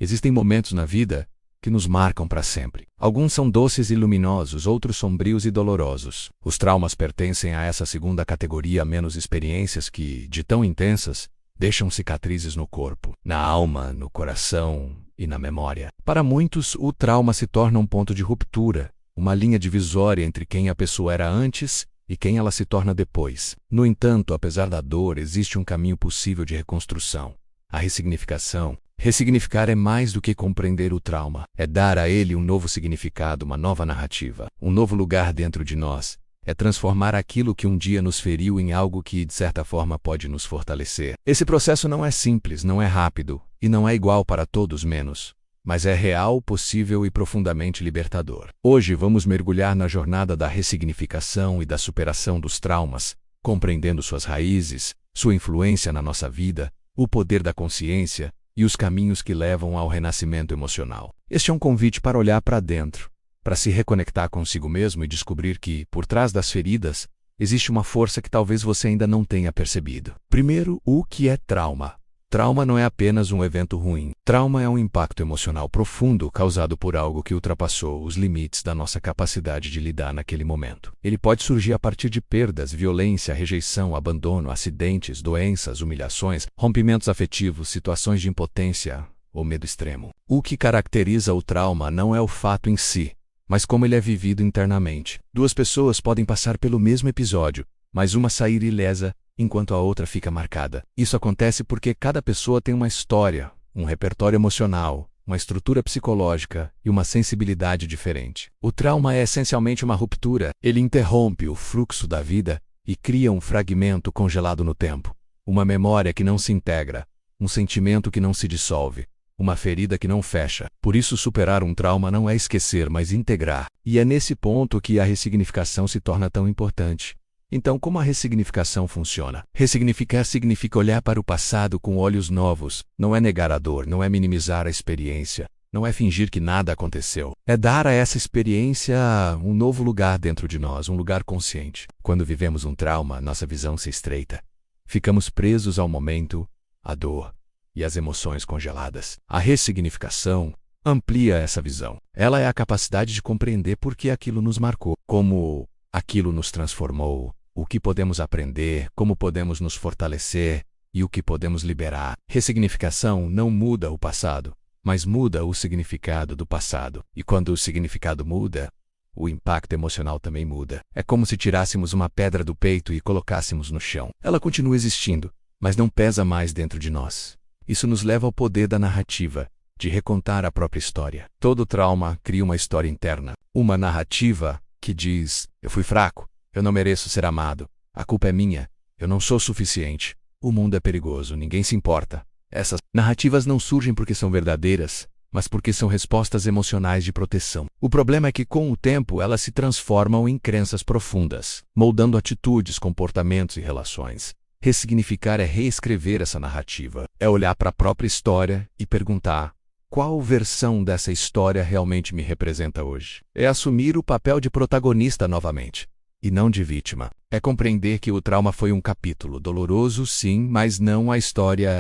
Existem momentos na vida que nos marcam para sempre. Alguns são doces e luminosos, outros sombrios e dolorosos. Os traumas pertencem a essa segunda categoria, menos experiências que, de tão intensas, deixam cicatrizes no corpo, na alma, no coração e na memória. Para muitos, o trauma se torna um ponto de ruptura, uma linha divisória entre quem a pessoa era antes e quem ela se torna depois. No entanto, apesar da dor, existe um caminho possível de reconstrução. A ressignificação. Ressignificar é mais do que compreender o trauma. É dar a ele um novo significado, uma nova narrativa, um novo lugar dentro de nós. É transformar aquilo que um dia nos feriu em algo que, de certa forma, pode nos fortalecer. Esse processo não é simples, não é rápido e não é igual para todos menos. Mas é real, possível e profundamente libertador. Hoje vamos mergulhar na jornada da ressignificação e da superação dos traumas, compreendendo suas raízes, sua influência na nossa vida, o poder da consciência e os caminhos que levam ao renascimento emocional. Este é um convite para olhar para dentro, para se reconectar consigo mesmo e descobrir que, por trás das feridas, existe uma força que talvez você ainda não tenha percebido. Primeiro, o que é trauma? Trauma não é apenas um evento ruim. Trauma é um impacto emocional profundo causado por algo que ultrapassou os limites da nossa capacidade de lidar naquele momento. Ele pode surgir a partir de perdas, violência, rejeição, abandono, acidentes, doenças, humilhações, rompimentos afetivos, situações de impotência ou medo extremo. O que caracteriza o trauma não é o fato em si, mas como ele é vivido internamente. Duas pessoas podem passar pelo mesmo episódio, mas uma sair ilesa enquanto a outra fica marcada. Isso acontece porque cada pessoa tem uma história, um repertório emocional, uma estrutura psicológica e uma sensibilidade diferente. O trauma é essencialmente uma ruptura. Ele interrompe o fluxo da vida e cria um fragmento congelado no tempo. Uma memória que não se integra, um sentimento que não se dissolve, uma ferida que não fecha. Por isso, superar um trauma não é esquecer, mas integrar. E é nesse ponto que a ressignificação se torna tão importante. Então, como a ressignificação funciona? Ressignificar significa olhar para o passado com olhos novos. Não é negar a dor, não é minimizar a experiência, não é fingir que nada aconteceu. É dar a essa experiência um novo lugar dentro de nós, um lugar consciente. Quando vivemos um trauma, nossa visão se estreita. Ficamos presos ao momento, à dor e às emoções congeladas. A ressignificação amplia essa visão. Ela é a capacidade de compreender por que aquilo nos marcou, como aquilo nos transformou, o que podemos aprender, como podemos nos fortalecer e o que podemos liberar. Ressignificação não muda o passado, mas muda o significado do passado. E quando o significado muda, o impacto emocional também muda. É como se tirássemos uma pedra do peito e colocássemos no chão. Ela continua existindo, mas não pesa mais dentro de nós. Isso nos leva ao poder da narrativa, de recontar a própria história. Todo trauma cria uma história interna, uma narrativa que diz: eu fui fraco, eu não mereço ser amado, a culpa é minha, eu não sou suficiente, o mundo é perigoso, ninguém se importa. Essas narrativas não surgem porque são verdadeiras, mas porque são respostas emocionais de proteção. O problema é que, com o tempo, elas se transformam em crenças profundas, moldando atitudes, comportamentos e relações. Ressignificar é reescrever essa narrativa, é olhar para a própria história e perguntar: qual versão dessa história realmente me representa hoje? É assumir o papel de protagonista novamente, e não de vítima. É compreender que o trauma foi um capítulo doloroso, sim, mas não a história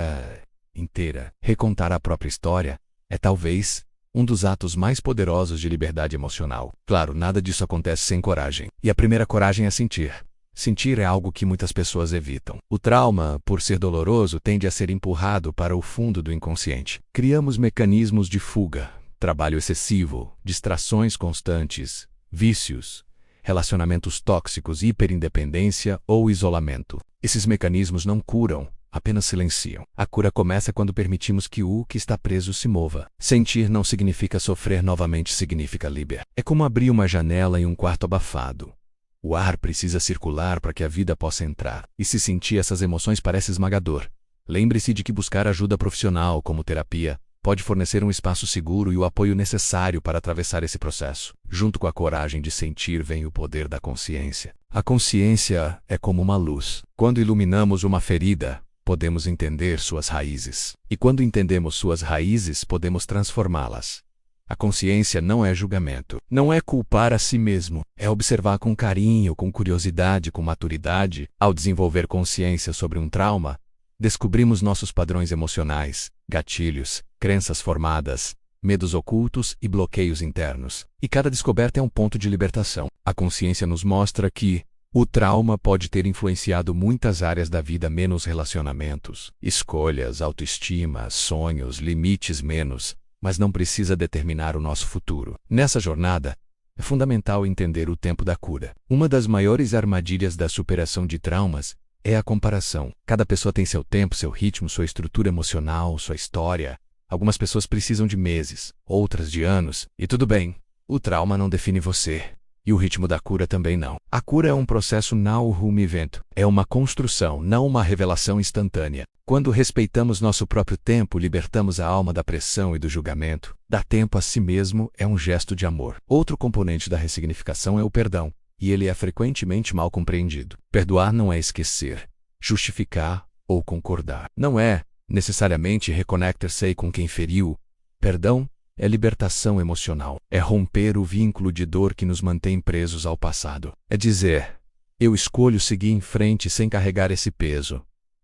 inteira. Recontar a própria história é talvez um dos atos mais poderosos de liberdade emocional. Claro, nada disso acontece sem coragem. E a primeira coragem é sentir. Sentir é algo que muitas pessoas evitam. O trauma, por ser doloroso, tende a ser empurrado para o fundo do inconsciente. Criamos mecanismos de fuga, trabalho excessivo, distrações constantes, vícios, relacionamentos tóxicos, hiperindependência ou isolamento. Esses mecanismos não curam, apenas silenciam. A cura começa quando permitimos que o que está preso se mova. Sentir não significa sofrer novamente, significa liberar. É como abrir uma janela em um quarto abafado. O ar precisa circular para que a vida possa entrar. E se sentir essas emoções parece esmagador, lembre-se de que buscar ajuda profissional, como terapia, pode fornecer um espaço seguro e o apoio necessário para atravessar esse processo. Junto com a coragem de sentir vem o poder da consciência. A consciência é como uma luz. Quando iluminamos uma ferida, podemos entender suas raízes. E quando entendemos suas raízes, podemos transformá-las. A consciência não é julgamento, não é culpar a si mesmo, é observar com carinho, com curiosidade, com maturidade. Ao desenvolver consciência sobre um trauma, descobrimos nossos padrões emocionais, gatilhos crenças formadas, medos ocultos e bloqueios internos. E cada descoberta é um ponto de libertação. A consciência nos mostra que o trauma pode ter influenciado muitas áreas da vida, menos relacionamentos, escolhas, autoestima, sonhos, limites menos, mas não precisa determinar o nosso futuro. Nessa jornada, é fundamental entender o tempo da cura. Uma das maiores armadilhas da superação de traumas é a comparação. Cada pessoa tem seu tempo, seu ritmo, sua estrutura emocional, sua história. Algumas pessoas precisam de meses, outras de anos, e tudo bem. O trauma não define você. E o ritmo da cura também não. A cura é um processo now-home event. É uma construção, não uma revelação instantânea. Quando respeitamos nosso próprio tempo, libertamos a alma da pressão e do julgamento. Dar tempo a si mesmo é um gesto de amor. Outro componente da ressignificação é o perdão, e ele é frequentemente mal compreendido. Perdoar não é esquecer, justificar ou concordar. Não é necessariamente reconectar-se com quem feriu. Perdão é libertação emocional. É romper o vínculo de dor que nos mantém presos ao passado. É dizer, eu escolho seguir em frente sem carregar esse peso.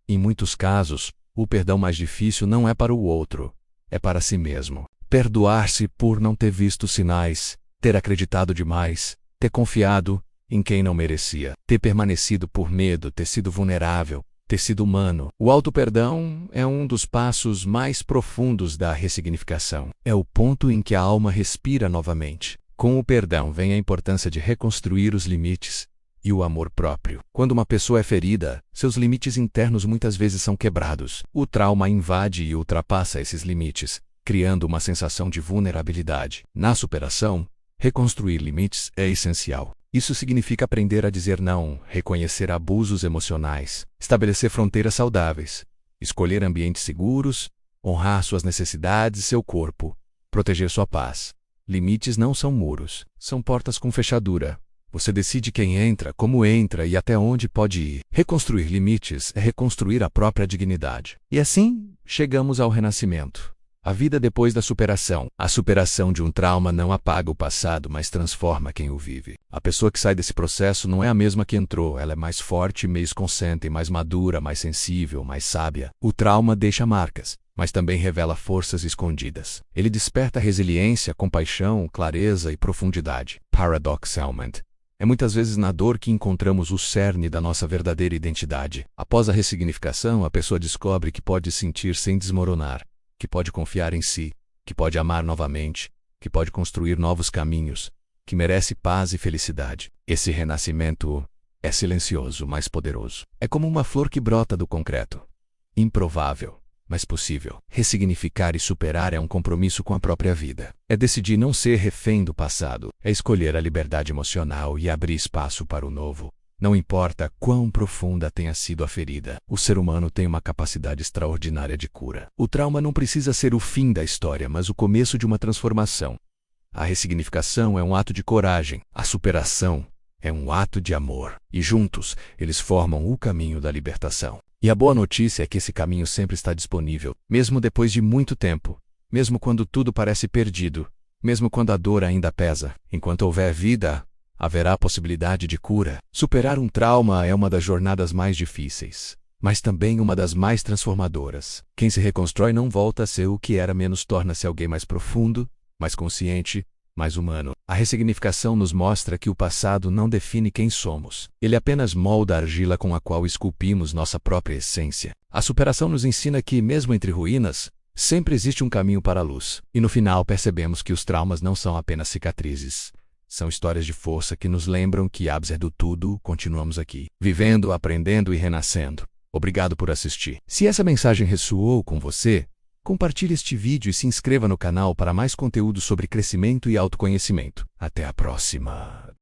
Em muitos casos, o perdão mais difícil não é para o outro, é para si mesmo. Perdoar-se por não ter visto sinais, ter acreditado demais, ter confiado em quem não merecia, ter permanecido por medo, ter sido vulnerável, ter sido humano. O auto-perdão é um dos passos mais profundos da ressignificação. É o ponto em que a alma respira novamente. Com o perdão vem a importância de reconstruir os limites e o amor próprio. Quando uma pessoa é ferida, seus limites internos muitas vezes são quebrados. O trauma invade e ultrapassa esses limites, criando uma sensação de vulnerabilidade. Na superação, reconstruir limites é essencial. Isso significa aprender a dizer não, reconhecer abusos emocionais, estabelecer fronteiras saudáveis, escolher ambientes seguros, honrar suas necessidades e seu corpo, proteger sua paz. Limites não são muros, são portas com fechadura. Você decide quem entra, como entra e até onde pode ir. Reconstruir limites é reconstruir a própria dignidade. E assim, chegamos ao renascimento. A vida depois da superação. A superação de um trauma não apaga o passado, mas transforma quem o vive. A pessoa que sai desse processo não é a mesma que entrou. Ela é mais forte, mais consciente, mais madura, mais sensível, mais sábia. O trauma deixa marcas, mas também revela forças escondidas. Ele desperta resiliência, compaixão, clareza e profundidade. Paradoxalmente, é muitas vezes na dor que encontramos o cerne da nossa verdadeira identidade. Após a ressignificação, a pessoa descobre que pode sentir sem desmoronar, que pode confiar em si, que pode amar novamente, que pode construir novos caminhos, que merece paz e felicidade. Esse renascimento é silencioso, mas poderoso. É como uma flor que brota do concreto. Improvável, mas possível. Ressignificar e superar é um compromisso com a própria vida. É decidir não ser refém do passado. É escolher a liberdade emocional e abrir espaço para o novo. Não importa quão profunda tenha sido a ferida, o ser humano tem uma capacidade extraordinária de cura. O trauma não precisa ser o fim da história, mas o começo de uma transformação. A ressignificação é um ato de coragem, a superação é um ato de amor. E juntos, eles formam o caminho da libertação. E a boa notícia é que esse caminho sempre está disponível, mesmo depois de muito tempo, mesmo quando tudo parece perdido, mesmo quando a dor ainda pesa. Enquanto houver vida, haverá a possibilidade de cura. Superar um trauma é uma das jornadas mais difíceis, mas também uma das mais transformadoras. Quem se reconstrói não volta a ser o que era, menos torna-se alguém mais profundo, mais consciente, mais humano. A ressignificação nos mostra que o passado não define quem somos. Ele apenas molda a argila com a qual esculpimos nossa própria essência. A superação nos ensina que, mesmo entre ruínas, sempre existe um caminho para a luz. E no final percebemos que os traumas não são apenas cicatrizes. São histórias de força que nos lembram que, apesar do tudo, continuamos aqui, vivendo, aprendendo e renascendo. Obrigado por assistir. Se essa mensagem ressoou com você, compartilhe este vídeo e se inscreva no canal para mais conteúdo sobre crescimento e autoconhecimento. Até a próxima!